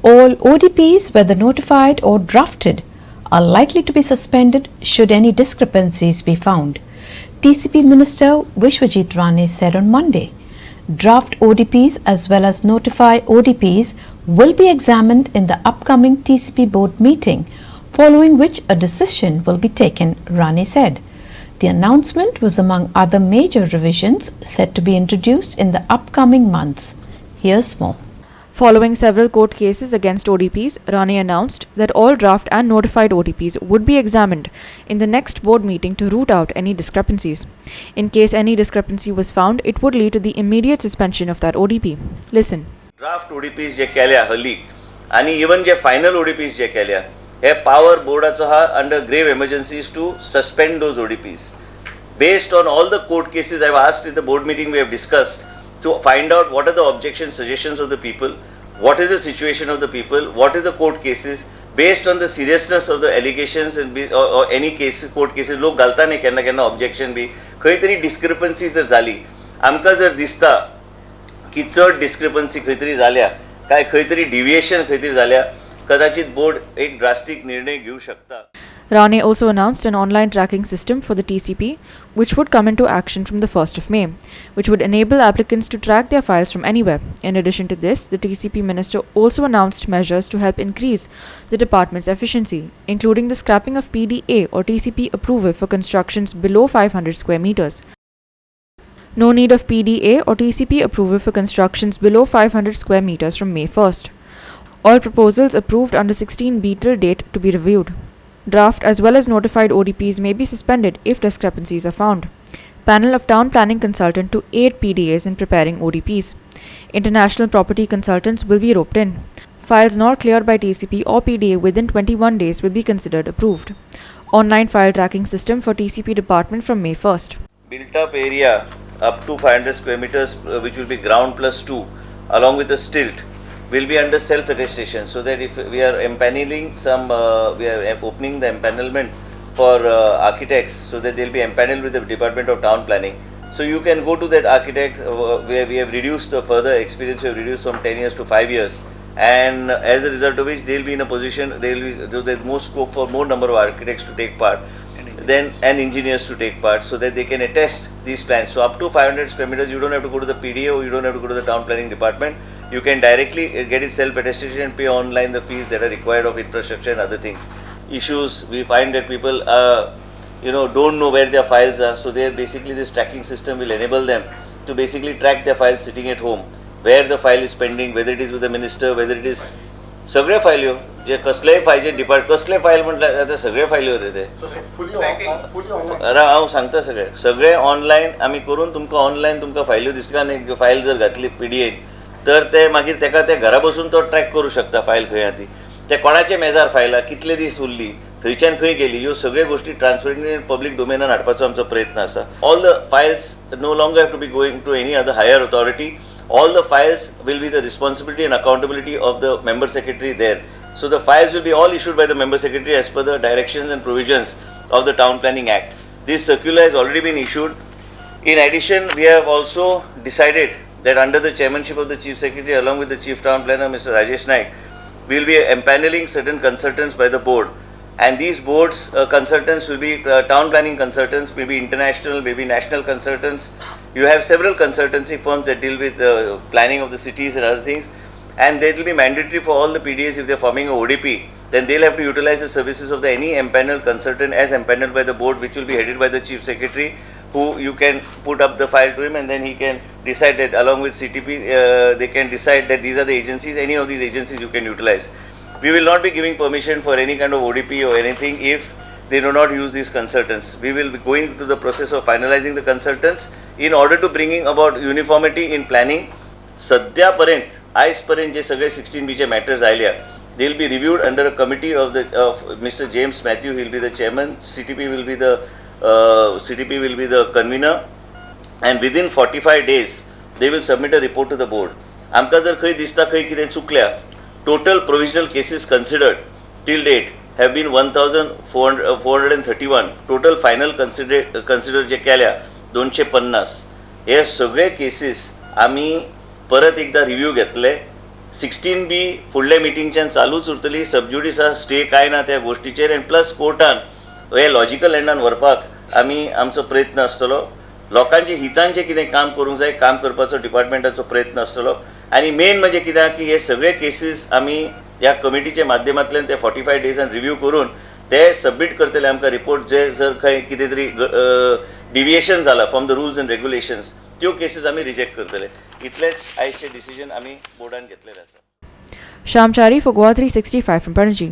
All ODPs, whether notified or drafted, are likely to be suspended should any discrepancies be found, TCP Minister Vishwajit Rane said on Monday. Draft ODPs as well as notified ODPs will be examined in the upcoming TCP board meeting, following which a decision will be taken, Rane said. The announcement was among other major revisions set to be introduced in the upcoming months. Here's more. Following several court cases against ODPs, Rane announced that all draft and notified ODPs would be examined in the next board meeting to root out any discrepancies. In case any discrepancy was found, it would lead to the immediate suspension of that ODP. Listen. Draft ODPs जे केल्या हल्ली आणि even जे final ODPs जे केल्या हे power बोर्डाचो हा under grave emergencies to suspend those ODPs. Based on all the court cases I've asked in the board meeting, we have discussed to find out what are the objections, suggestions of the people, what is the situation of the people, what is the court cases, based on the seriousness of the allegations and or any cases, court cases, लोक घालता न्ही केन्ना केन्ना objection B खंय तरी discrepancy जर जाली, आमकां जर दिसता की चड डिस्क्रिपन्सी खंय तरी जाल्या काय खंय तरी डिविएशन खंय तरी जाल्या, कदाचित बोर्ड एक ड्रास्टिक निर्णय घेऊ शकता. Rane also announced an online tracking system for the TCP, which would come into action from the 1st of May, which would enable applicants to track their files from anywhere. In addition to this, the TCP minister also announced measures to help increase the department's efficiency, including the scrapping of PDA or TCP approval for constructions below 500 square meters. No need of PDA or TCP approval for constructions below 500 square meters from May 1st. All proposals approved under 16B till date to be reviewed. Draft as well as notified ODPs may be suspended if discrepancies are found. Panel of town planning consultant to aid PDAs in preparing ODPs. International property consultants will be roped in. Files not cleared by TCP or PDA within 21 days will be considered approved. Online file tracking system for TCP department from May 1st. Built up area up to 500 square meters, which will be ground plus 2, along with the stilt, will be under self-attestation, so that if we are empaneling some, we are opening the empanelment for architects, so that they will be empaneled with the Department of Town Planning. So you can go to that architect, where we have reduced the further experience, we have reduced from 10 years to 5 years, and as a result of which they will be in a position, there will be, so there's more scope for more number of architects to take part, then and engineers to take part, so that they can attest these plans. So up to 500 square meters, you don't have to go to the PDA or you don't have to go to the town planning department. You can directly get it self-attestation and pay online the fees that are required of infrastructure and other things. Issues, we find that people don't know where their files are, so there basically this tracking system will enable them to basically track their files sitting at home, where the file is pending, whether it is with the minister, whether it is सगळे फायल्यो जे कसलेय फायचे कसले file म्हटल्यार आतां सगळे फायल्यो रे ते हांव सांगता सगळे ऑनलायन आमी करून तुमकां ऑनलायन तुमकां फायल्यो दिसता न्ही फायल जर घातली PDA तर ते मागीर तेका ते घरा बसून तो ट्रॅक करूं शकता फायल खंय आहा ती ते कोणाचे मेजार फायला कितले दीस उरली थंयच्यान खंय गेली ह्यो सगळ्यो गोश्टी ट्रान्सपरंटली पब्लीक डोमेनान हाडपाचो आमचो प्रयत्न आसा. All the files no longer have to be going to any other higher authority. All the files will be the responsibility and accountability of the member secretary there. So the files will be all issued by the member secretary as per the directions and provisions of the Town Planning Act. This circular has already been issued. In addition, we have also decided that under the chairmanship of the chief secretary along with the chief town planner Mr. Rajesh Naik, we will be empaneling certain consultants by the board. And these boards consultants will be town planning consultants, maybe international, maybe national consultants. You have several consultancy firms that deal with planning of the cities and other things, and that will be mandatory for all the PDAs if they are forming a ODP. Then they'll have to utilize the services of the any empaneled consultant as empaneled by the board, which will be headed by the chief secretary, who you can put up the file to him, and then he can decide that along with CTP, they can decide that these are the agencies. Any of these agencies you can utilize. We will not be giving permission for any kind of ODP or anything if they do not use these consultants. We will be going through the process of finalizing the consultants in order to bringing about uniformity in planning. सध्या पर्यंत आयज पर्यंत जे सगळे 16B चे matters आयल्या, they will be reviewed under a committee of Mr. James Matthew. He will be the chairman. CTP will be the convener, and within 45 days they will submit a report to the board. आमकां जर खंय दिसता खंय कितें चुकल्या, total provisional cases considered till date have been 1,431. Total final consider जे केल्या 250. हे सगळे cases आम्ही परत एकदा रिव्ह्यू घेतले 16B फुडले मिटिंगच्यान चालूच उरतली. सबज्युडिस स्टे काय ना त्या गोष्टीचेर आनी प्लस कोर्टान हे लॉजिकल एंडान व्हरपाक आमी आमचो प्रयत्न आसतलो. लोकांचे हितांचे कितें काम करूंक जाय काम करपाचो डिपार्टमेंटाचो प्रयत्न आसतलो. आनी मेन म्हणजे कित्याक की हे सगळे केसीस आमी ह्या कमिटीच्या माध्यमांतल्यान ते 45 डेजान रिव्यू करून ते सबमीट करतले आमकां रिपोर्ट. जे जर खंय कितें तरी डिविएशन जाला from the rules and regulations त्यो केसीस आमी रिजेक्ट करतले. इतलेच आयजचे डिसिजन आमी बोर्डान घेतलेले आसा. Shamchari for Goa 365 from Panaji.